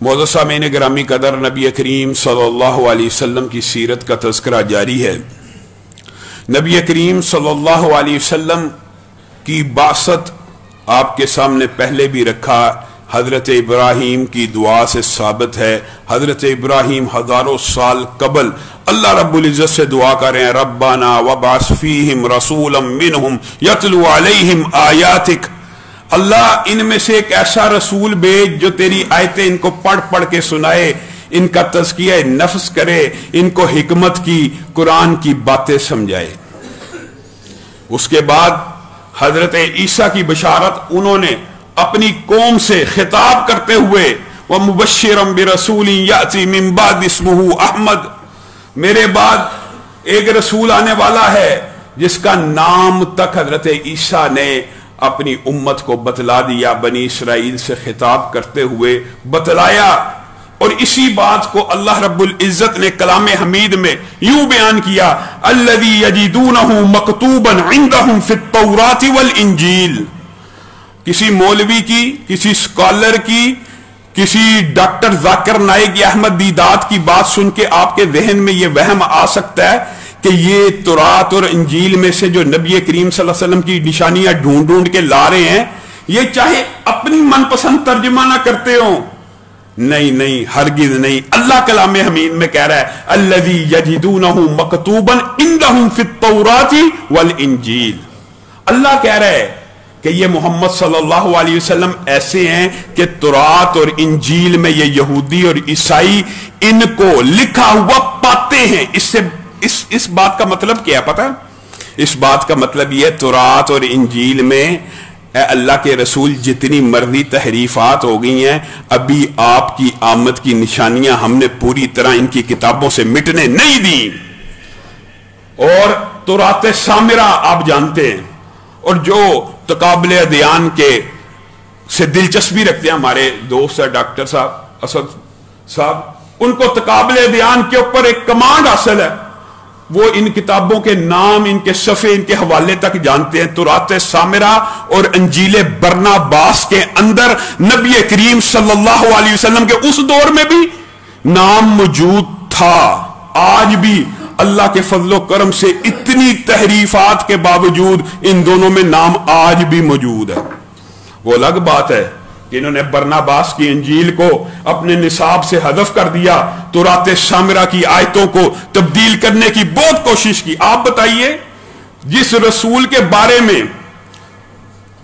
معزز سامعین گرامی قدر، نبی کریم صلی اللہ علیہ وسلم کی سیرت کا تذکرہ جاری ہے۔ نبی کریم صلی اللہ علیہ وسلم کی بعثت آپ کے سامنے پہلے بھی رکھا، حضرت ابراہیم کی دعا سے ثابت ہے۔ حضرت ابراہیم ہزاروں سال قبل اللہ رب العزت سے دعا کر رہے ہیں، ربنا وابعث فیہم رسولا منہم یتلو علیہم آیاتک، اللہ ان میں سے ایک ایسا رسول بھیج جو تیری آیتیں ان کو پڑھ پڑھ کے سنائے، ان کا تزکیہ نفس کرے، ان کو حکمت کی، قرآن کی باتیں سمجھائے۔ اس کے بعد حضرت عیسیٰ کی بشارت انہوں نے اپنی قوم سے خطاب کرتے ہوئے، وَمُبَشِّرًا بِرَسُولٍ يَأْتِي مِن بَعْدِ اسْمُهُ احمد، میرے بعد ایک رسول آنے والا ہے جس کا نام تک حضرت عیسیٰ نے اپنی امت کو بتلا دیا، بنی اسرائیل سے خطاب کرتے ہوئے بتلایا۔ اور اسی بات کو اللہ رب العزت نے کلام حمید میں یوں بیان کیا، الذی یجدونہ مکتوبا عندہم فی التوراۃ والانجیل۔ کسی مولوی کی، کسی سکالر کی، کسی ڈاکٹر ذاکر نائک یا احمد دیدات کی بات سن کے آپ کے ذہن میں یہ وہم آ سکتا ہے کہ یہ تورات اور انجیل میں سے جو نبی کریم صلی اللہ علیہ وسلم کی نشانیاں ڈھونڈ ڈھونڈ کے لا رہے ہیں، یہ چاہے اپنی من پسند ترجمہ نہ کرتے ہوں، نہیں، ہرگز نہیں۔ اللہ کلام حمید میں کہہ رہا ہے الذی یجدونہ مکتوبا عندہم فی التوراۃ والانجیل۔ اللہ کہہ رہا ہے کہ یہ محمد صلی اللہ علیہ وسلم ایسے ہیں کہ تورات اور انجیل میں یہ یہودی اور عیسائی ان کو لکھا ہوا پاتے ہیں۔ اس بات کا مطلب کیا ہے پتہ؟ اس بات کا مطلب یہ تورات اور انجیل میں اے اللہ کے رسول جتنی مرضی تحریفات ہو گئی ہیں، ابھی آپ کی آمد کی نشانیاں ہم نے پوری طرح ان کی کتابوں سے مٹنے نہیں دیں۔ اور تورات سامرہ آپ جانتے ہیں، اور جو تقابل ادیان کے سے دلچسپی رکھتے ہیں، ہمارے دوست ہے ڈاکٹر صاحب اسد صاحب، ان کو تقابل ادیان کے اوپر ایک کمانڈ حاصل ہے، وہ ان کتابوں کے نام، ان کے صفحے، ان کے حوالے تک جانتے ہیں۔ تورات سامرہ اور انجیل برناباس کے اندر نبی کریم صلی اللہ علیہ وسلم کے اس دور میں بھی نام موجود تھا، آج بھی اللہ کے فضل و کرم سے اتنی تحریفات کے باوجود ان دونوں میں نام آج بھی موجود ہے۔ وہ الگ بات ہے کہ انہوں نے برناباس کی انجیل کو اپنے نصاب سے حذف کر دیا، تورات سامرہ کی آیتوں کو تبدیل کرنے کی بہت کوشش کی۔ آپ بتائیے، جس رسول کے بارے میں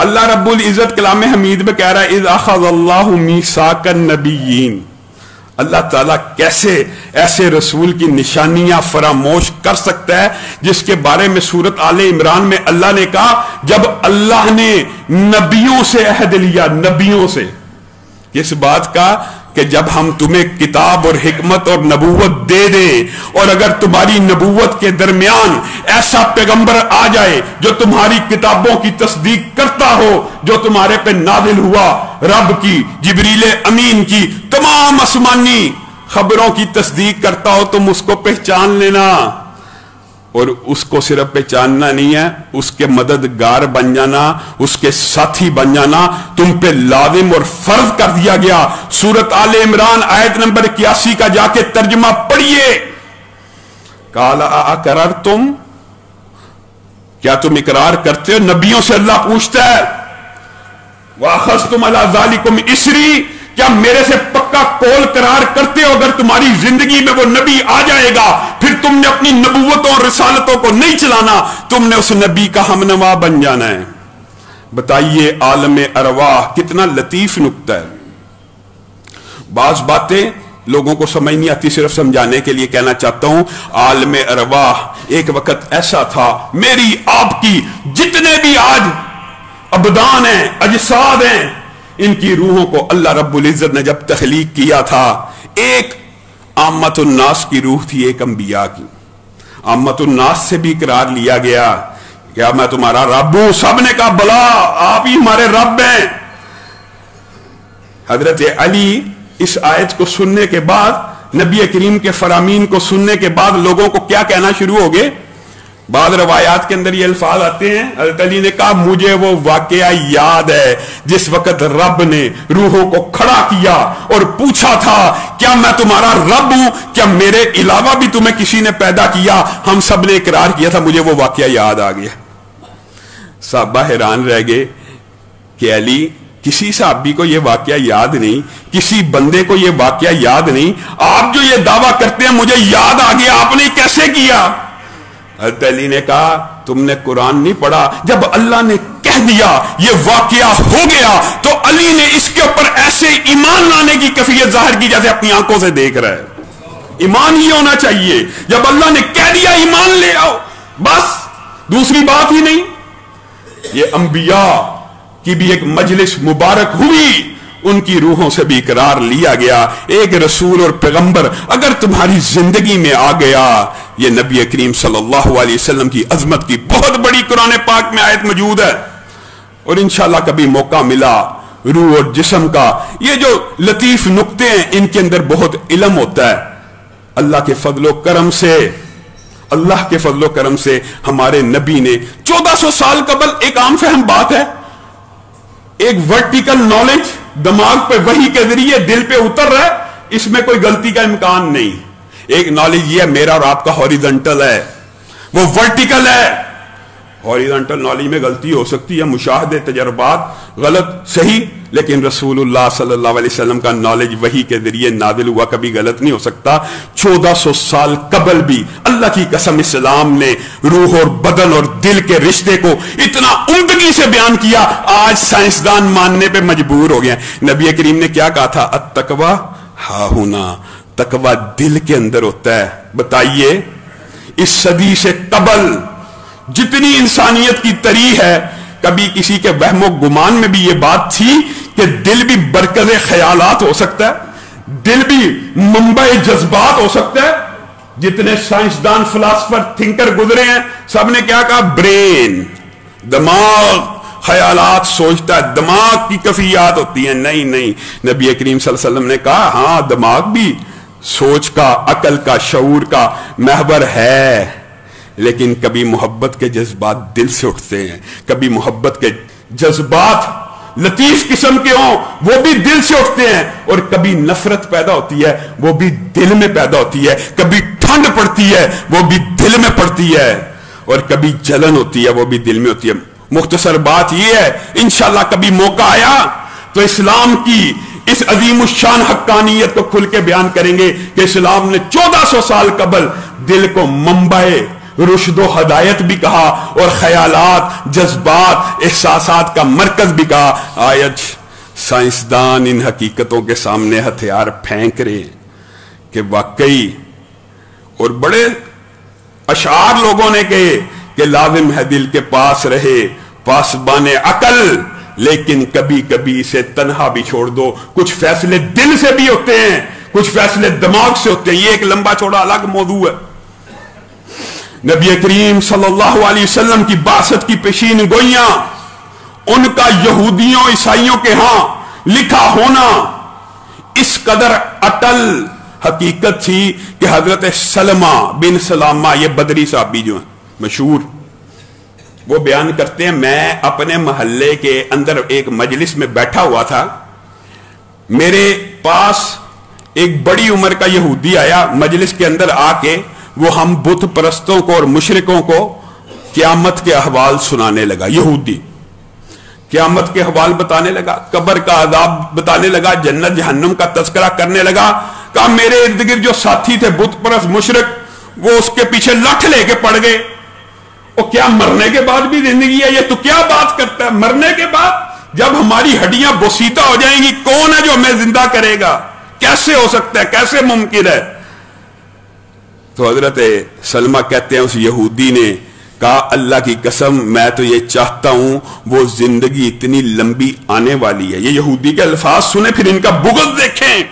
اللہ رب العزت کلام حمید میں کہہ رہا ہے اذ اخذ اللہ میثاق النبیین، اللہ تعالیٰ کیسے ایسے رسول کی نشانیاں فراموش کر سکتا ہے جس کے بارے میں سورت آل عمران میں اللہ نے کہا جب اللہ نے نبیوں سے عہد لیا، نبیوں سے، کس بات کا؟ کہ جب ہم تمہیں کتاب اور حکمت اور نبوت دے دیں، اور اگر تمہاری نبوت کے درمیان ایسا پیغمبر آ جائے جو تمہاری کتابوں کی تصدیق کرتا ہو، جو تمہارے پہ نازل ہوا رب کی، جبریل امین کی، تمام آسمانی خبروں کی تصدیق کرتا ہو، تم اس کو پہچان لینا۔ اور اس کو صرف پہچاننا نہیں ہے، اس کے مددگار بن جانا، اس کے ساتھی بن جانا تم پہ لازم اور فرض کر دیا گیا۔ سورت آل عمران آیت نمبر 81 کا جا کے ترجمہ پڑھیے، قال اقررتم، کیا تم اقرار کرتے ہو؟ نبیوں سے اللہ پوچھتا ہے، واخذتم علی ذالکم اسری، کیا میرے سے پکا قول قرار کرتے ہو اگر تمہاری زندگی میں وہ نبی آ جائے گا پھر تم نے اپنی نبوتوں اور رسالتوں کو نہیں چلانا، تم نے اس نبی کا ہمنوا بن جانا ہے۔ بتائیے عالم ارواح کتنا لطیف نکتہ ہے۔ بعض باتیں لوگوں کو سمجھ نہیں آتی، صرف سمجھانے کے لیے کہنا چاہتا ہوں، عالم ارواح ایک وقت ایسا تھا، میری آپ کی جتنے بھی آج ابدان ہیں، اجساد ہیں، ان کی روحوں کو اللہ رب العزت نے جب تخلیق کیا تھا، ایک عامت الناس کی روح تھی، ایک انبیاء کی۔ عامت الناس سے بھی قرار لیا گیا کیا میں تمہارا رب ہوں، سب نے کہا بلا آپ ہی ہمارے رب ہیں۔ حضرت علی اس آیت کو سننے کے بعد، نبی کریم کے فرامین کو سننے کے بعد لوگوں کو کیا کہنا شروع ہو گئے؟ بعض روایات کے اندر یہ الفاظ آتے ہیں، حضرت علی نے کہا مجھے وہ واقعہ یاد ہے جس وقت رب نے روحوں کو کھڑا کیا اور پوچھا تھا کیا میں تمہارا رب ہوں، کیا میرے علاوہ بھی تمہیں کسی نے پیدا کیا؟ ہم سب نے اقرار کیا تھا، مجھے وہ واقعہ یاد آ گیا۔ صحابہ حیران رہ گئے کہ علی کسی صحابی کو یہ واقعہ یاد نہیں، کسی بندے کو یہ واقعہ یاد نہیں، آپ جو یہ دعویٰ کرتے ہیں مجھے یاد آ گیا، آپ نے کیسے کیا؟ حضرت علی نے کہا تم نے قرآن نہیں پڑھا، جب اللہ نے کہہ دیا یہ واقعہ ہو گیا تو علی نے اس کے اوپر ایسے ایمان لانے کی کیفیت ظاہر کی جیسے اپنی آنکھوں سے دیکھ رہا ہے۔ ایمان یہ ہونا چاہیے، جب اللہ نے کہہ دیا ایمان لے آؤ، بس دوسری بات ہی نہیں۔ یہ انبیاء کی بھی ایک مجلس مبارک ہوئی، ان کی روحوں سے بھی اقرار لیا گیا۔ ایک رسول اور پیغمبر اگر تمہاری زندگی میں آ گیا، یہ نبی کریم صلی اللہ علیہ وسلم کی عظمت کی بہت بڑی قرآن پاک میں آیت موجود ہے، اور انشاءاللہ کبھی موقع ملا روح اور جسم کا، یہ جو لطیف نقطے ہیں ان کے اندر بہت علم ہوتا ہے۔ اللہ کے فضل و کرم سے، اللہ کے فضل و کرم سے ہمارے نبی نے 1400 سال قبل، ایک عام فہم بات ہے، ایک ورٹیکل نالج دماغ پہ وحی کے ذریعے دل پہ اتر رہا ہے، اس میں کوئی غلطی کا امکان نہیں۔ ایک نالج یہ ہے میرا اور آپ کا ہاریزنٹل ہے، وہ ورٹیکل ہے۔ ہاریزنٹل نالج میں غلطی ہو سکتی ہے، مشاہدے، تجربات، غلط صحیح، لیکن رسول اللہ صلی اللہ علیہ وسلم کا نالج وحی کے ذریعے نازل ہوا، کبھی غلط نہیں ہو سکتا۔ 1400 سال قبل بھی اللہ کی قسم اسلام نے روح اور بدن اور دل کے رشتے کو اتنا عمدگی سے بیان کیا، آج سائنسدان ماننے پہ مجبور ہو گئے ہیں۔ نبی کریم نے کیا کہا تھا؟ التقویٰ ہاہنا، تقویٰ دل کے اندر ہوتا ہے۔ بتائیے اس صدی سے قبل جتنی انسانیت کی تاریخ ہے، کبھی کسی کے وہم و گمان میں بھی یہ بات تھی کہ دل بھی مرکز خیالات ہو سکتا ہے، دل بھی منبع جذبات ہو سکتا ہے؟ جتنے سائنسدان، فلاسفر، تھنکر گزرے ہیں، سب نے کیا کہا؟ برین، دماغ خیالات سوچتا ہے، دماغ کی کیفیات ہوتی ہیں۔ نہیں نہیں، نبی کریم صلی اللہ علیہ وسلم نے کہا ہاں دماغ بھی سوچ کا، عقل کا، شعور کا محور ہے، لیکن کبھی محبت کے جذبات دل سے اٹھتے ہیں، کبھی محبت کے جذبات لطیف قسم کے ہوں وہ بھی دل سے اٹھتے ہیں، اور کبھی نفرت پیدا ہوتی ہے وہ بھی دل میں پیدا ہوتی ہے، کبھی ٹھنڈ پڑتی ہے وہ بھی دل میں پڑتی ہے، اور کبھی جلن ہوتی ہے وہ بھی دل میں ہوتی ہے۔ مختصر بات یہ ہے، انشاءاللہ کبھی موقع آیا تو اسلام کی اس عظیم الشان حقانیت کو کھل کے بیان کریں گے کہ اسلام نے 1400 سال قبل دل کو منبع رشد و ہدایت بھی کہا، اور خیالات، جذبات، احساسات کا مرکز بھی کہا۔ آج سائنسدان ان حقیقتوں کے سامنے ہتھیار پھینک رہے ہیں کہ واقعی، اور بڑے اشعار لوگوں نے کہے کہ لازم ہے دل کے پاس رہے پاسبان عقل، لیکن کبھی کبھی اسے تنہا بھی چھوڑ دو۔ کچھ فیصلے دل سے بھی ہوتے ہیں، کچھ فیصلے دماغ سے ہوتے ہیں، یہ ایک لمبا چوڑا الگ موضوع ہے۔ نبی کریم صلی اللہ علیہ وسلم کی بعثت کی پیشین گوئیاں، ان کا یہودیوں عیسائیوں کے ہاں لکھا ہونا اس قدر اٹل حقیقت تھی کہ حضرت سلمہ بن سلامہ، یہ بدری صحابی جو ہیں مشہور، وہ بیان کرتے ہیں میں اپنے محلے کے اندر ایک مجلس میں بیٹھا ہوا تھا، میرے پاس ایک بڑی عمر کا یہودی آیا، مجلس کے اندر آ کے وہ ہم بت پرستوں کو اور مشرکوں کو قیامت کے احوال سنانے لگا۔ یہودی قیامت کے احوال بتانے لگا، قبر کا عذاب بتانے لگا، جنت جہنم کا تذکرہ کرنے لگا۔ کہا میرے ارد گرد جو ساتھی تھے بت پرست مشرک، وہ اس کے پیچھے لٹھ لے کے پڑ گئے، اور کیا مرنے کے بعد بھی زندگی ہے؟ یہ تو کیا بات کرتا ہے، مرنے کے بعد جب ہماری ہڈیاں بوسیدہ ہو جائیں گی کون ہے جو ہمیں زندہ کرے گا؟ کیسے ہو سکتا ہے، کیسے ممکن ہے؟ تو حضرت سلمہ کہتے ہیں اس یہودی نے کہا اللہ کی قسم میں تو یہ چاہتا ہوں وہ زندگی اتنی لمبی آنے والی ہے۔ یہ یہودی کے الفاظ سنیں پھر ان کا بغض دیکھیں۔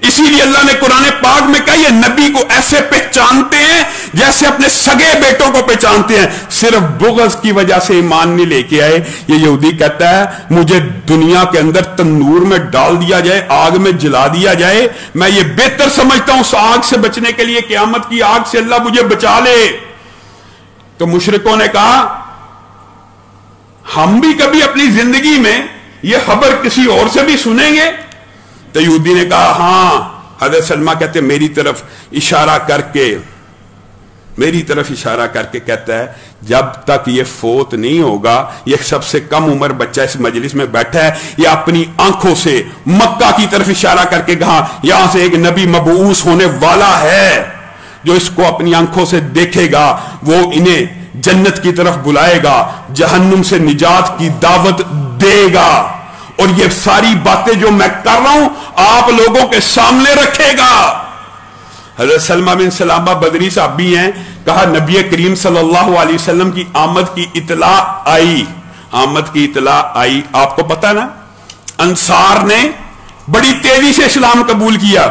اسی لیے اللہ نے قرآن پاک میں کہا یہ نبی کو ایسے پہچانتے ہیں جیسے اپنے سگے بیٹوں کو پہچانتے ہیں، صرف بغض کی وجہ سے ایمان نہیں لے کے آئے۔ یہ یہودی کہتا ہے مجھے دنیا کے اندر تنور میں ڈال دیا جائے، آگ میں جلا دیا جائے، میں یہ بہتر سمجھتا ہوں اس آگ سے بچنے کے لیے، قیامت کی آگ سے اللہ مجھے بچا لے۔ تو مشرکوں نے کہا ہم بھی کبھی اپنی زندگی میں یہ خبر کسی اور سے بھی سنیں گے؟ تو یہودی نے کہا ہاں. حضرت سلمہ کہتے میری طرف اشارہ کر کے کہتا ہے جب تک یہ فوت نہیں ہوگا، یہ سب سے کم عمر بچہ اس مجلس میں بیٹھا ہے، یہ اپنی آنکھوں سے مکہ کی طرف اشارہ کر کے کہا یہاں سے ایک نبی مبعوث ہونے والا ہے جو اس کو اپنی آنکھوں سے دیکھے گا، وہ انہیں جنت کی طرف بلائے گا، جہنم سے نجات کی دعوت دے گا، اور یہ ساری باتیں جو میں کر رہا ہوں آپ لوگوں کے سامنے رکھے گا. حضرت سلمہ بن سلامہ بدری صحابی ہیں. کہا نبی کریم صلی اللہ علیہ وسلم کی آمد کی اطلاع آئی. آپ کو پتا ہے نا انصار نے بڑی تیزی سے اسلام قبول کیا،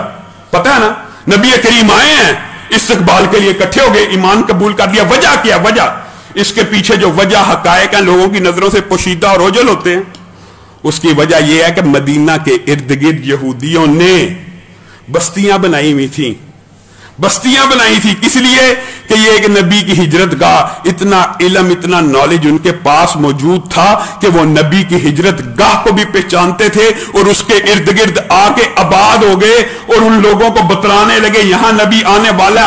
پتا ہے نا. نبی کریم آئے ہیں استقبال کے لیے، اکٹھے ہو گئے، ایمان قبول کر دیا. وجہ کیا؟ وجہ اس کے پیچھے جو وجہ حقائق ہیں لوگوں کی نظروں سے پوشیدہ اور اوجھل ہوتے ہیں. اس کی وجہ یہ ہے کہ مدینہ کے ارد گرد یہودیوں نے بستیاں بنائی ہوئی تھیں. کس لیے کہ یہ ایک نبی کی ہجرت گاہ، اتنا علم اتنا نالج ان کے پاس موجود تھا کہ وہ نبی کی ہجرت گاہ کو بھی پہچانتے تھے اور اس کے ارد گرد آ کے آباد ہو گئے اور ان لوگوں کو بتلانے لگے یہاں نبی آنے والا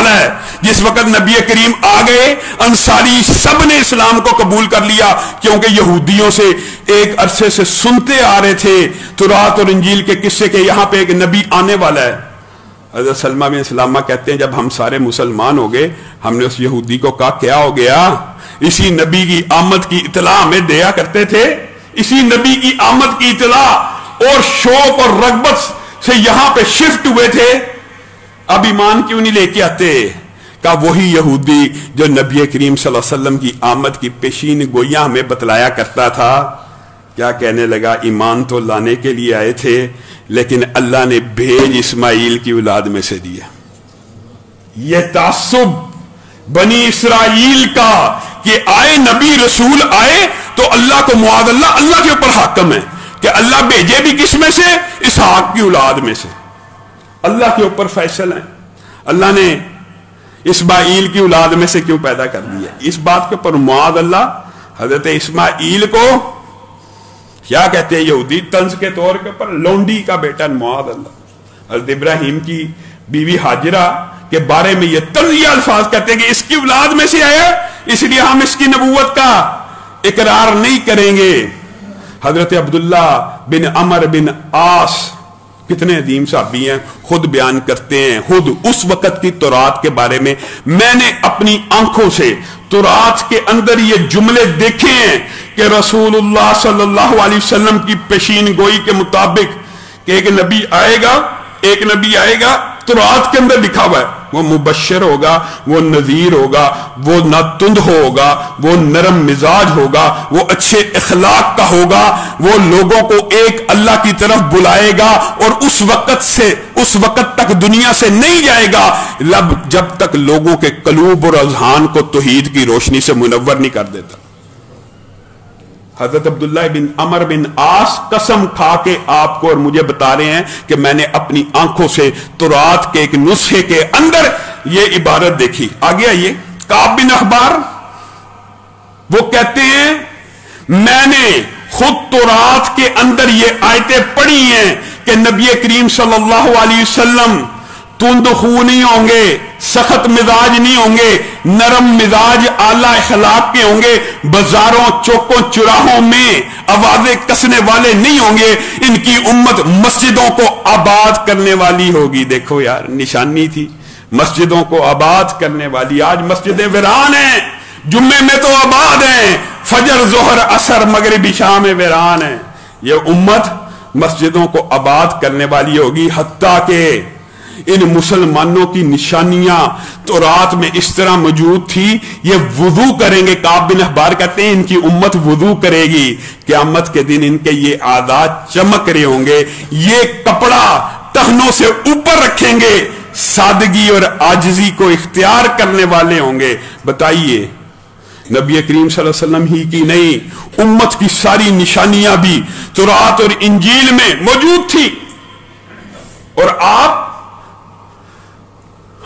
ہے. جس وقت نبی کریم آ گئے انصاری سب نے اسلام کو قبول کر لیا، کیونکہ یہودیوں سے ایک عرصے سے سنتے آ رہے تھے تورات اور انجیل کے قصے کے یہاں پہ ایک نبی آنے والا ہے. حضرت سلمہ بن سلامہ کہتے ہیں جب ہم سارے مسلمان ہو گئے ہم نے اس یہودی کو کہا کیا ہو گیا؟ اسی نبی کی آمد کی اطلاع ہمیں دیا کرتے تھے، اسی نبی کی آمد کی اطلاع اور شوق اور رغبت سے یہاں پہ شفٹ ہوئے تھے، اب ایمان کیوں نہیں لے کے آتے؟ کہا وہی یہودی جو نبی کریم صلی اللہ علیہ وسلم کی آمد کی پیشین گوئیاں ہمیں بتلایا کرتا تھا. کیا کہنے لگا؟ ایمان تو لانے کے لیے آئے تھے لیکن اللہ نے بھیج اسماعیل کی اولاد میں سے دیا. یہ تعصب بنی اسرائیل کا کہ آئے نبی رسول آئے تو اللہ کو معاذ اللہ کے اوپر حاکم ہے کہ اللہ بھیجے بھی کس میں سے؟ اسحاق کی اولاد میں سے. اللہ کے اوپر فیصل ہے. اللہ نے اسماعیل کی اولاد میں سے کیوں پیدا کر دیا؟ اس بات کے اوپر معاذ اللہ حضرت اسماعیل کو کیا کہتے ہیں یہودی طنز کے طور کے اوپر؟ لونڈی کا بیٹا معاذ اللہ. حضرت ابراہیم کی بیوی حاجرہ کے بارے میں یہ طنزیہ الفاظ کہتے ہیں کہ اس کی اولاد میں سے آیا اس لیے ہم اس کی نبوت کا اقرار نہیں کریں گے. حضرت عبداللہ بن عمر بن عاص کتنے عظیم صحابی ہیں، خود بیان کرتے ہیں خود اس وقت کی تورات کے بارے میں نے اپنی آنکھوں سے تورات کے اندر یہ جملے دیکھے ہیں کہ رسول اللہ صلی اللہ علیہ وسلم کی پیشین گوئی کے مطابق کہ ایک نبی آئے گا تورات کے اندر لکھا ہوا ہے وہ مبشر ہوگا، وہ نذیر ہوگا، وہ نہ تند ہوگا، وہ نرم مزاج ہوگا، وہ اچھے اخلاق کا ہوگا، وہ لوگوں کو ایک اللہ کی طرف بلائے گا اور اس وقت تک دنیا سے نہیں جائے گا جب تک لوگوں کے قلوب اور اذہان کو توحید کی روشنی سے منور نہیں کر دیتا. حضرت عبداللہ بن عمر بن عاص قسم کھا کے آپ کو اور مجھے بتا رہے ہیں کہ میں نے اپنی آنکھوں سے تورات کے ایک نسخے کے اندر یہ عبارت دیکھی. آگے آئیے کعب بن احبار وہ کہتے ہیں میں نے خود تورات کے اندر یہ آیتیں پڑھی ہیں کہ نبی کریم صلی اللہ علیہ وسلم تند خو نہیں ہوں گے، سخت مزاج نہیں ہوں گے، نرم مزاج اعلیٰ اخلاق کے ہوں گے، بازاروں چوکوں چراہوں میں آوازیں کسنے والے نہیں ہوں گے، ان کی امت مسجدوں کو آباد کرنے والی ہوگی. دیکھو یار نشانی تھی مسجدوں کو آباد کرنے والی. آج مسجدیں ویران ہیں، جمعے میں تو آباد ہیں، فجر ظہر عصر مغرب شام میں ویران ہیں. یہ امت مسجدوں کو آباد کرنے والی ہوگی. حتیٰ کہ ان مسلمانوں کی نشانیاں تورات میں اس طرح موجود تھی، یہ وضو کریں گے. کعب بن احبار کہتے ہیں ان کی امت وضو کرے گی، قیامت کے دن ان کے یہ عادات چمک رہے ہوں گے، یہ کپڑا ٹخنوں سے اوپر رکھیں گے، سادگی اور عاجزی کو اختیار کرنے والے ہوں گے. بتائیے نبی کریم صلی اللہ علیہ وسلم ہی کی نہیں امت کی ساری نشانیاں بھی تورات اور انجیل میں موجود تھی، اور آپ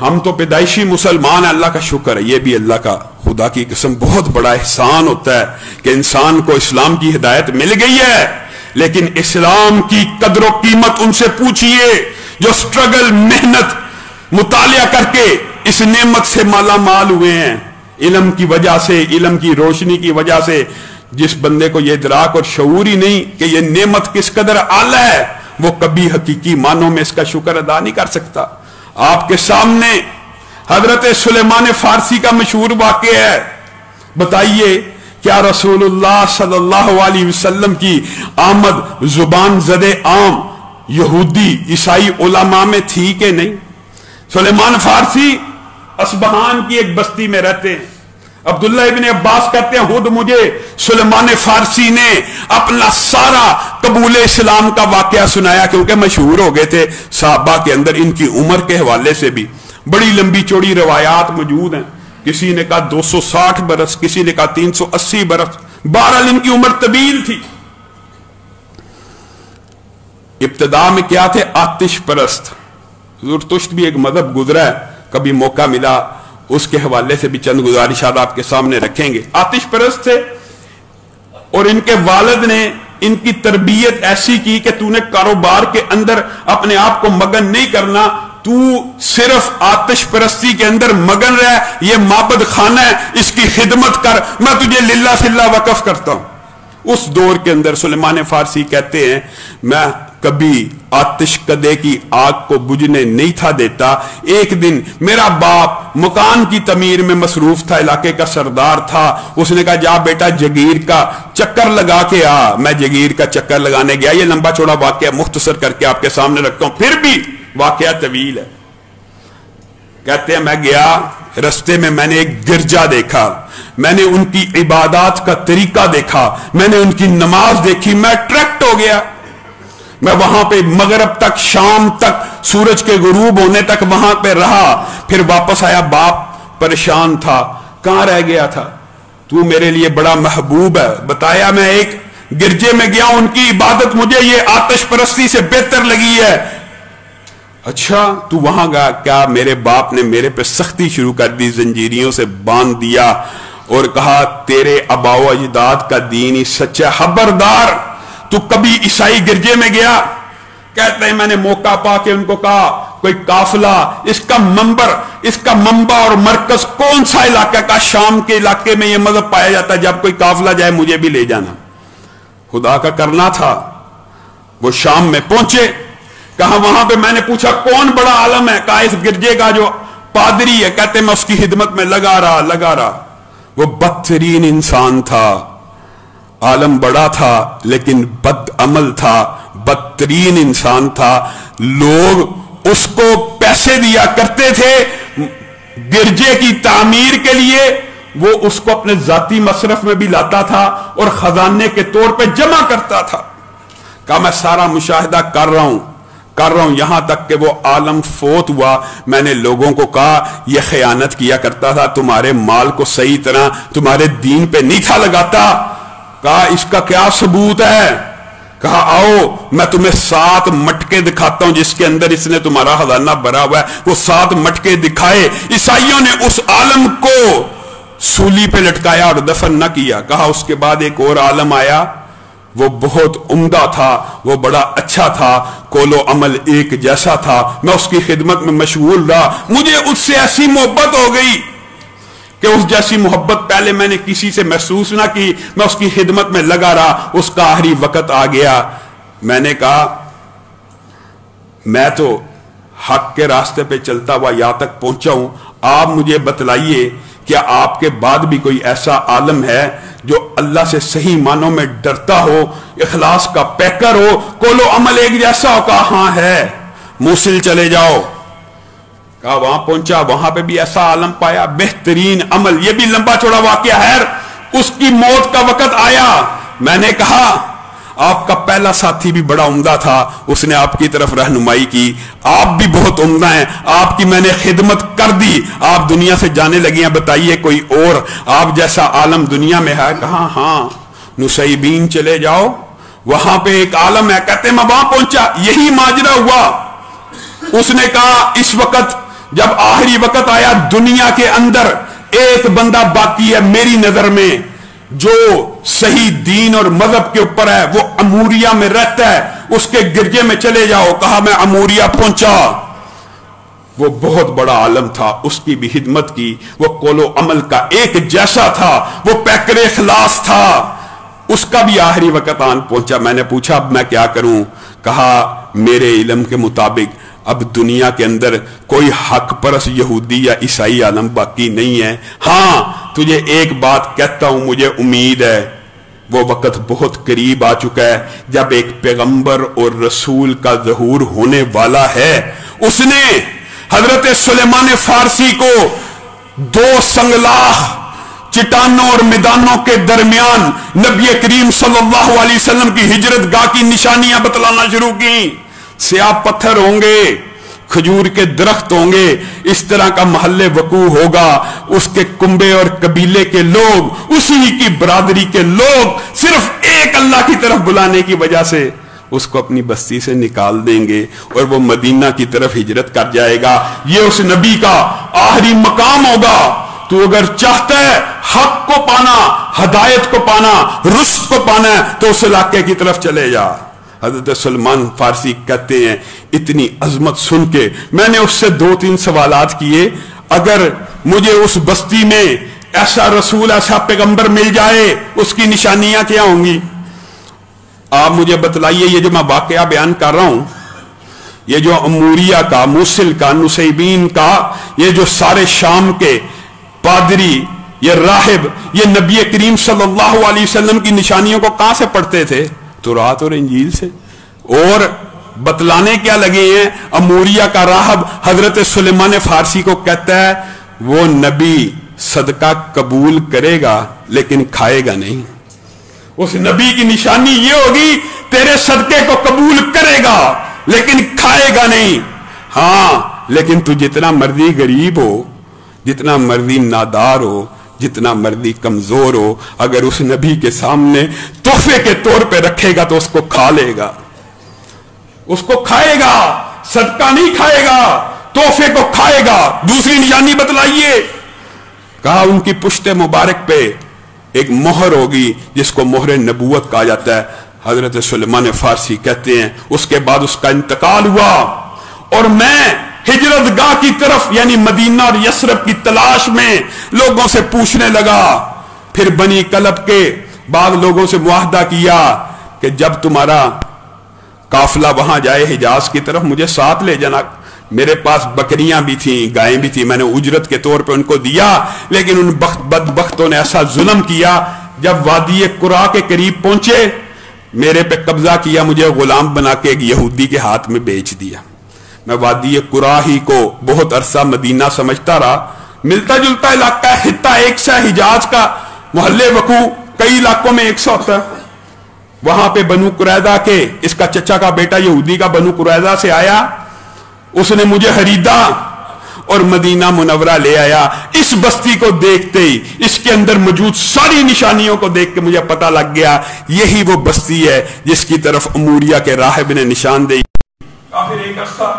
ہم تو پیدائشی مسلمان ہیں، اللہ کا شکر ہے، یہ بھی اللہ کا خدا کی قسم بہت بڑا احسان ہوتا ہے کہ انسان کو اسلام کی ہدایت مل گئی ہے، لیکن اسلام کی قدر و قیمت ان سے پوچھئے جو سٹرگل، محنت، مطالعہ کر کے اس نعمت سے مالا مال ہوئے ہیں۔ علم کی وجہ سے، علم کی روشنی کی وجہ سے جس بندے کو یہ ادراک اور شعور ہی نہیں کہ یہ نعمت کس قدر اعلی ہے، وہ کبھی حقیقی معنوں میں اس کا شکر ادا نہیں کر سکتا۔ آپ کے سامنے حضرت سلیمان فارسی کا مشہور واقعہ ہے۔ بتائیے کیا رسول اللہ صلی اللہ علیہ وسلم کی آمد زبان زد عام یہودی عیسائی علماء میں تھی کہ نہیں؟ سلیمان فارسی اصبہان کی ایک بستی میں رہتے ہیں۔ عبداللہ ابن عباس کہتے ہیں خود مجھے سلیمان فارسی نے اپنا سارا قبول اسلام کا واقعہ سنایا، کیونکہ مشہور ہو گئے تھے صحابہ کے اندر ان کی عمر کے حوالے سے بھی بڑی لمبی چوڑی روایات موجود ہیں۔ کسی نے کہا 260 برس، کسی نے کہا 380 برس، بہرحال ان کی عمر طویل تھی۔ ابتدا میں کیا تھے؟ آتش پرست۔ زرتشت بھی ایک مذہب گزرا ہے، کبھی موقع ملا اس کے حوالے سے بھی چند گزارشات آپ کے سامنے رکھیں گے۔ آتش پرست تھے اور ان کے والد نے ان کی تربیت ایسی کی کہ تو نے کاروبار کے اندر اپنے آپ کو مگن نہیں کرنا، تو صرف آتش پرستی کے اندر مگن رہ، یہ معبد خانہ ہے، اس کی خدمت کر، میں تجھے للہ فی اللہ وقف کرتا ہوں۔ اس دور کے اندر سلیمان فارسی کہتے ہیں میں کبھی آتش کدے کی آگ کو بجھنے نہیں تھا دیتا۔ ایک دن میرا باپ مکان کی تعمیر میں مصروف تھا، علاقے کا سردار تھا، اس نے کہا جا بیٹا جگیر کا چکر لگا کے آ۔ میں جگیر کا چکر لگانے گیا۔ یہ لمبا چوڑا واقعہ مختصر کر کے آپ کے سامنے رکھتا ہوں، پھر بھی واقعہ طویل ہے۔ کہتے ہیں میں گیا، رستے میں میں نے ایک گرجا دیکھا، میں نے ان کی عبادات کا طریقہ دیکھا، میں نے ان کی نماز دیکھی، میں اٹریکٹ ہو گیا۔ میں وہاں پہ مغرب تک، شام تک، سورج کے غروب ہونے تک وہاں پہ رہا، پھر واپس آیا۔ باپ پریشان تھا، کہاں رہ گیا تھا؟ تو میرے لیے بڑا محبوب ہے۔ بتایا میں ایک گرجے میں گیا، ان کی عبادت مجھے یہ آتش پرستی سے بہتر لگی ہے۔ اچھا تو وہاں گیا؟ کیا میرے باپ نے میرے پہ سختی شروع کر دی، زنجیریوں سے باندھ دیا اور کہا تیرے آباء و اجداد کا دین ہی سچا، خبردار تو کبھی عیسائی گرجے میں گیا؟ کہتے ہیں میں نے موقع پا کے ان کو کہا کوئی قافلہ، اس کا منبع اور مرکز کون سا علاقہ کا؟ شام کے علاقے میں یہ مذہب پایا جاتا ہے، جب کوئی قافلہ جائے مجھے بھی لے جانا۔ خدا کا کرنا تھا، وہ شام میں پہنچے، کہا وہاں پہ میں نے پوچھا کون بڑا عالم ہے؟ کہا اس گرجے کا جو پادری ہے۔ کہتے میں اس کی خدمت میں لگا رہا۔ وہ بدترین انسان تھا، عالم بڑا تھا لیکن بد عمل تھا، بدترین انسان تھا۔ لوگ اس کو پیسے دیا کرتے تھے گرجے کی تعمیر کے لیے، وہ اس کو اپنے ذاتی مصرف میں بھی لاتا تھا اور خزانے کے طور پہ جمع کرتا تھا۔ کہا میں سارا مشاہدہ کر رہا ہوں، یہاں تک کہ وہ عالم فوت ہوا۔ میں نے لوگوں کو کہا یہ خیانت کیا کرتا تھا، تمہارے مال کو صحیح طرح تمہارے دین پہ نہیں تھا لگاتا۔ کہا اس کا کیا ثبوت ہے؟ کہا آؤ میں تمہیں 7 مٹکے دکھاتا ہوں جس کے اندر اس نے تمہارا خزانہ بھرا ہوا ہے۔ وہ 7 مٹکے دکھائے۔ عیسائیوں نے اس عالم کو سولی پہ لٹکایا اور دفن نہ کیا۔ کہا اس کے بعد ایک اور عالم آیا، وہ بہت عمدہ تھا، وہ بڑا اچھا تھا، قول و عمل ایک جیسا تھا، میں اس کی خدمت میں مشغول رہا۔ مجھے اس سے ایسی محبت ہو گئی کہ اس جیسی محبت پہلے میں نے کسی سے محسوس نہ کی۔ میں اس کی خدمت میں لگا رہا، اس کا آخری وقت آ گیا۔ میں نے کہا میں تو حق کے راستے پہ چلتا ہوا یہاں تک پہنچا ہوں، آپ مجھے بتلائیے کیا آپ کے بعد بھی کوئی ایسا عالم ہے جو اللہ سے صحیح معنوں میں ڈرتا ہو، اخلاص کا پیکر ہو، قول و عمل ایک جیسا ہو؟ کہا ہاں ہے، موصل چلے جاؤ۔ کہا وہاں پہنچا، وہاں پہ بھی ایسا عالم پایا، بہترین عمل۔ یہ بھی لمبا چوڑا واقعہ ہے۔ اس کی موت کا وقت آیا، میں نے کہا آپ کا پہلا ساتھی بھی بڑا عمدہ تھا، اس نے آپ کی طرف رہنمائی کی، آپ بھی بہت عمدہ ہیں، آپ کی میں نے خدمت کر دی، آپ دنیا سے جانے لگی ہیں، بتائیے کوئی اور آپ جیسا عالم دنیا میں ہے؟ کہا ہاں، نصیبین چلے جاؤ، وہاں پہ ایک عالم ہے۔ کہتے میں وہاں پہنچا، یہی ماجرا ہوا۔ اس نے کہا اس وقت جب آخری وقت آیا دنیا کے اندر ایک بندہ باقی ہے میری نظر میں جو صحیح دین اور مذہب کے اوپر ہے، وہ اموریا میں رہتا ہے، اس کے گرجے میں چلے جاؤ۔ کہا میں اموریا پہنچا، وہ بہت بڑا عالم تھا، اس کی بھی خدمت کی، وہ قول و عمل کا ایک جیسا تھا، وہ پیکر اخلاص تھا، اس کا بھی آخری وقت آن پہنچا۔ میں نے پوچھا اب میں کیا کروں؟ کہا میرے علم کے مطابق اب دنیا کے اندر کوئی حق پرست یہودی یا عیسائی عالم باقی نہیں ہے، ہاں تجھے ایک بات کہتا ہوں، مجھے امید ہے وہ وقت بہت قریب آ چکا ہے جب ایک پیغمبر اور رسول کا ظہور ہونے والا ہے۔ اس نے حضرت سلیمان فارسی کو دو سنگلاخ چٹانوں اور میدانوں کے درمیان نبی کریم صلی اللہ علیہ وسلم کی ہجرت گاہ کی نشانیاں بتلانا شروع کی۔ سیاہ پتھر ہوں گے، کھجور کے درخت ہوں گے، اس طرح کا محل وقوع ہوگا، اس کے کنبے اور قبیلے کے لوگ، اسی کی برادری کے لوگ صرف ایک اللہ کی طرف بلانے کی وجہ سے اس کو اپنی بستی سے نکال دیں گے اور وہ مدینہ کی طرف ہجرت کر جائے گا۔ یہ اس نبی کا آخری مقام ہوگا۔ تو اگر چاہتا ہے حق کو پانا، ہدایت کو پانا، رشد کو پانا ہے تو اس علاقے کی طرف چلے جا۔ حضرت سلمان فارسی کہتے ہیں اتنی عظمت سن کے میں نے اس سے 2-3 سوالات کیے، اگر مجھے اس بستی میں ایسا رسول ایسا پیغمبر مل جائے اس کی نشانیاں کیا ہوں گی؟ آپ مجھے بتلائیے۔ یہ جو میں واقعہ بیان کر رہا ہوں، یہ جو اموریا کا، موصل کا، نصیبین کا، یہ جو سارے شام کے پادری، یہ راہب، یہ نبی کریم صلی اللہ علیہ وسلم کی نشانیوں کو کہاں سے پڑھتے تھے؟ تورات اور انجیل سے۔ اور بتلانے کیا لگے ہیں؟ اموریا کا راہب حضرت سلیمان فارسی کو کہتا ہے وہ نبی صدقہ قبول کرے گا لیکن کھائے گا نہیں۔ اس نبی کی نشانی یہ ہوگی تیرے صدقے کو قبول کرے گا لیکن کھائے گا نہیں۔ ہاں لیکن تو جتنا مرضی غریب ہو، جتنا مرضی نادار ہو، جتنا مرضی کمزور ہو، اگر اس نبی کے سامنے تحفے کے طور پہ رکھے گا تو اس کو کھا لے گا، اس کو کھائے گا، صدقہ نہیں کھائے گا، تحفے کو کھائے گا۔ دوسری نشانی بتلائیے۔ کہا ان کی پشت مبارک پہ ایک مہر ہوگی جس کو مہر نبوت کہا جاتا ہے۔ حضرت سلیمان فارسی کہتے ہیں اس کے بعد اس کا انتقال ہوا اور میں ہجرت گاہ کی طرف یعنی مدینہ اور یثرب کی تلاش میں لوگوں سے پوچھنے لگا۔ پھر بنی کلب کے بعد لوگوں سے معاہدہ کیا کہ جب تمہارا قافلہ وہاں جائے حجاز کی طرف مجھے ساتھ لے جانا۔ میرے پاس بکریاں بھی تھیں، گائیں بھی تھیں، میں نے اجرت کے طور پہ ان کو دیا، لیکن ان بدبختوں نے ایسا ظلم کیا، جب وادی قرا کے قریب پہنچے میرے پہ قبضہ کیا، مجھے غلام بنا کے ایک یہودی کے ہاتھ میں بیچ دیا۔ میں وادی قرا ہی کو بہت عرصہ مدینہ سمجھتا رہا، ملتا جلتا علاقہ ہے، خطہ ایک سا حجاز کا، محل وقوع کئی علاقوں میں ایک سا ہوتا ہے۔ وہاں پہ بنو قریظہ کے اس کا چچا کا بیٹا یہودی کا بنو قریظہ سے آیا، اس نے مجھے خریدا اور مدینہ منورہ لے آیا۔ اس بستی کو دیکھتے ہی، اس کے اندر موجود ساری نشانیوں کو دیکھ کے مجھے پتا لگ گیا یہی وہ بستی ہے جس کی طرف اموریا کے راہب نے نشان دی۔ کافر ایک عرصہ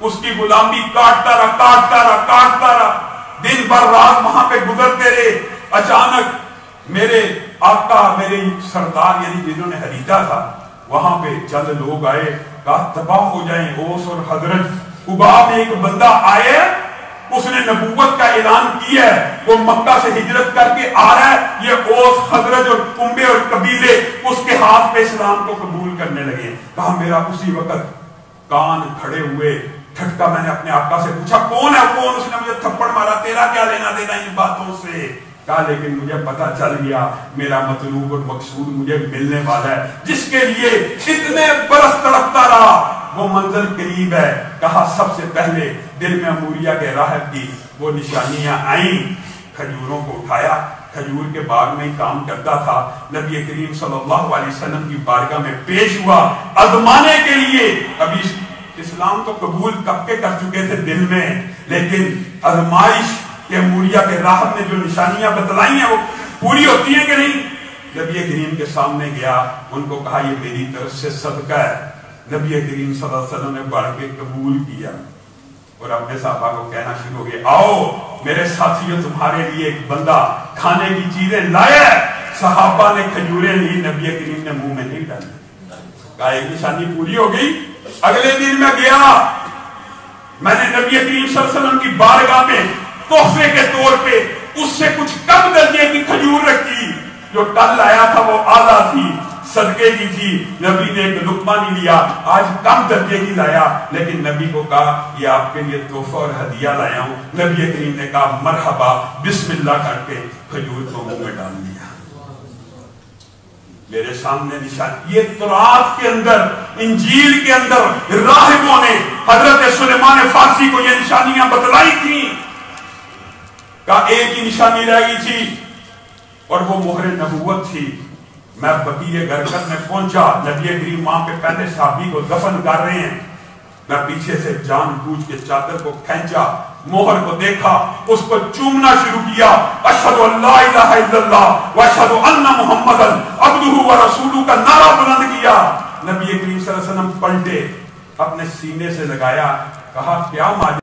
اس کی غلامی کاٹتا رہا، دن بھر رات وہاں پہ گزرتے رہے۔ اچانک میرے آقا، میرے سردار یعنی جنہوں نے خریدا تھا، وہاں پہ چند لوگ آئے، کہا تباہ ہو جائیں اوس اور خزرج۔ قبا میں ایک بندہ آئے، اس نے نبوت کا اعلان کیا ہے، وہ مکہ سے ہجرت کر کے آ رہا ہے، یہ اوس خزرج اور کنبے اور قبیلے اس کے ہاتھ پہ اسلام کو قبول کرنے لگے۔ کہا میرا اسی وقت کان کھڑے ہوئے، ٹھٹکا میں نے اپنے آقا سے پوچھا کون ہے کون؟ اس نے مجھے تھپڑ مارا، تیرا کیا لینا دینا ان باتوں سے؟ کہا لیکن مجھے پتا چل گیا میرا مطلوب اور مقصود مجھے ملنے والا ہے، جس کے لیے اتنے برس تڑپتا رہا وہ منزل قریب ہے۔ کہا سب سے پہلے دل میں اموریا کے راہب کی وہ نشانیاں آئیں، کھجوروں کو اٹھایا، کھجور کے باغ میں ہی کام کرتا تھا، نبی کریم صلی اللہ علیہ وسلم کی بارگاہ میں پیش ہوا آزمانے کے لیے۔ ابھی اسلام تو قبول کب کے کر چکے تھے دل میں، لیکن آزمائش کہ اموریا کے راہب نے جو نشانیاں بتلائی ہیں وہ پوری ہوتی ہیں کہ نہیں؟ نبی کریم کے سامنے گیا، ان کو کہا یہ میری طرف سے صدقہ ہے۔ نبی کریم صلی اللہ علیہ وسلم نے بڑھ کے قبول کیا اور اپنے صحابہ کو کہنا شروع ہو گئے آؤ میرے ساتھیوں تمہارے لیے ایک بندہ کھانے کی چیزیں لایا ہے۔ صحابہ نے کھجوریں لی، نبی کریم نے منہ میں نہیں ڈالی، کہا ایک نشانی پوری ہو گئی۔ اگلے دن میں گیا، میں نے نبی کریم صلی اللہ علیہ وسلم کی بارگاہ میں تحفے کے طور پہ اس سے کچھ کم درجے کی کھجور رکھی، جو کل لایا تھا وہ اعلیٰ تھی، صدقے کی تھی، نبی نے ایک لقمہ نہیں لیا، آج کم درجے کی لایا، لیکن نبی کو کہا یہ آپ کے لیے تحفہ اور ہدیہ لایا ہوں۔ نبی کریم نے کہا مرحبا، بسم اللہ کر کے کھجور کو منہ میں ڈال دیا۔ میرے سامنے نشان، یہ تورات کے اندر، انجیل کے اندر راہبوں نے حضرت سلیمان فارسی کو یہ نشانیاں بتلائی تھیں، کہا ایک ہی نشانی رہ گئی تھی اور وہ مہر نبوت تھی۔ میں بقیع غرقد میں پہنچا، نبی کریم وہاں پہ پہلے صحابی کو دفن کر رہے ہیں، میں پیچھے سے جان بوجھ کے چادر کو کھینچا، مہر کو دیکھا، اس کو چومنا شروع کیا، اشہد ان لا الہ الا اللہ واشہد ان محمد عبدہ ورسولہ کا نعرہ بلند کیا۔ نبی کریم صلی اللہ علیہ وسلم پلٹے، اپنے سینے سے لگایا، کہا کیا ماجرا؟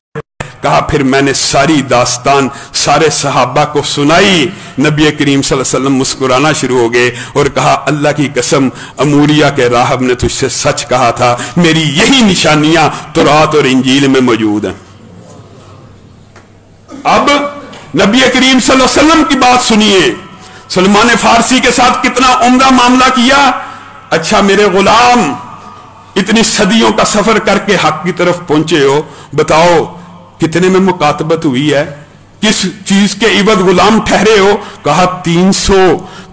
کہا پھر میں نے ساری داستان سارے صحابہ کو سنائی۔ نبی کریم صلی اللہ علیہ وسلم مسکرانا شروع ہو گئے اور کہا اللہ کی قسم اموریہ کے راہب نے تجھ سے سچ کہا تھا، میری یہی نشانیاں تورات اور انجیل میں موجود ہیں۔ اب نبی کریم صلی اللہ علیہ وسلم کی بات سنیے، سلمان فارسی کے ساتھ کتنا عمدہ معاملہ کیا۔ اچھا میرے غلام، اتنی صدیوں کا سفر کر کے حق کی طرف پہنچے ہو، بتاؤ کتنے میں مکاتبت ہوئی ہے، کس چیز کے عوض غلام ٹھہرے ہو؟ کہا 300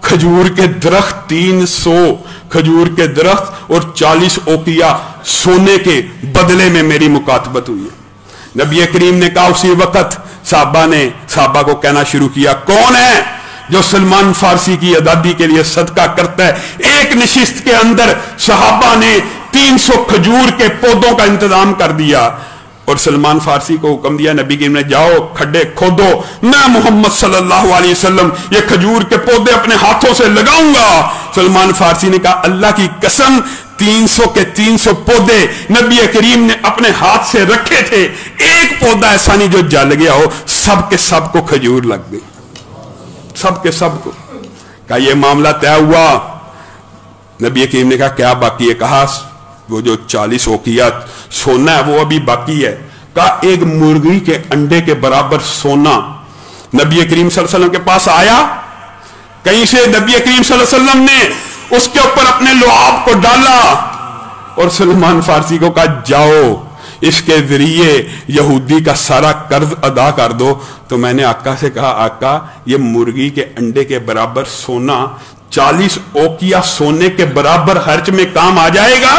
کھجور کے درخت، 300 کھجور کے درخت اور 40 اوقیہ سونے کے بدلے میں میری مکاتبت ہوئی ہے۔ نبی کریم نے کہا اسی وقت صحابہ کو کہنا شروع کیا کون ہے جو سلمان فارسی کی آزادی کے لیے صدقہ کرتا ہے؟ ایک نشست کے اندر صحابہ نے 300 کھجور کے پودوں کا انتظام کر دیا اور سلمان فارسی کو حکم دیا، نبی کریم نے جاؤ کھڈے کھودو، میں محمد صلی اللہ علیہ وسلم یہ کھجور کے پودے اپنے ہاتھوں سے لگاؤں گا۔ سلمان فارسی نے کہا اللہ کی قسم 300 کے 300 پودے نبی کریم نے اپنے ہاتھ سے رکھے تھے، ایک پودا ایسا نہیں جو جل گیا ہو، سب کے سب کو کھجور لگ گئی، سب کے سب کو۔ کہا یہ معاملہ طے ہوا۔ نبی کریم نے کہا کیا باقی ہے؟ کہا وہ جو 40 اوقیات سونا ہے وہ ابھی باقی ہے۔ کہا ایک مرغی کے انڈے کے برابر سونا۔ نبی کریم صلی اللہ علیہ وسلم کے پاس آیا، کہیں سے نبی کریم صلی اللہ علیہ وسلم نے اس کے اوپر اپنے لعاب کو ڈالا اور سلمان فارسی کو کہا جاؤ اس کے ذریعے یہودی کا سارا قرض ادا کر دو۔ تو میں نے آقا سے کہا آقا یہ مرغی کے انڈے کے برابر سونا 40 اوقیہ سونے کے برابر خرچ میں کام آ جائے گا؟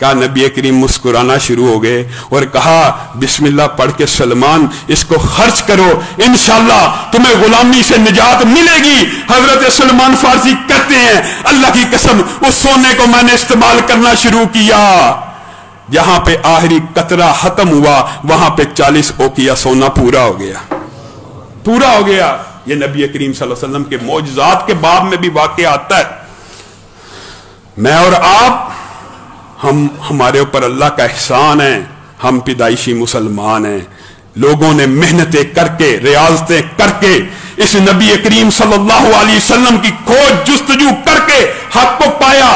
کہا نبی کریم مسکرانا شروع ہو گئے اور کہا بسم اللہ پڑھ کے سلمان اس کو خرچ کرو، انشاءاللہ تمہیں غلامی سے نجات ملے گی۔ حضرت سلمان فارسی کہتے ہیں اللہ کی قسم اس سونے کو میں نے استعمال کرنا شروع کیا، جہاں پہ آخری قطرہ ختم ہوا وہاں پہ 40 اوقیہ سونا پورا ہو گیا، پورا ہو گیا۔ یہ نبی کریم صلی اللہ علیہ وسلم کے معجزات کے باب میں بھی واقع آتا ہے۔ میں اور آپ، ہمارے اوپر اللہ کا احسان ہے، ہم پیدائشی مسلمان ہیں، لوگوں نے محنتیں کر کے ریاضتیں کر کے اس نبی کریم صلی اللہ علیہ وسلم کی کھوج جستجو کر کے حق کو پایا۔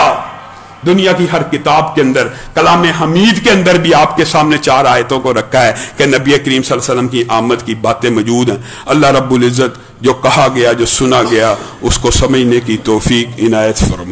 دنیا کی ہر کتاب کے اندر، کلام حمید کے اندر بھی آپ کے سامنے 4 آیتوں کو رکھا ہے کہ نبی کریم صلی اللہ علیہ وسلم کی آمد کی باتیں موجود ہیں۔ اللہ رب العزت جو کہا گیا، جو سنا گیا، اس کو سمجھنے کی توفیق عنایت فرمائے۔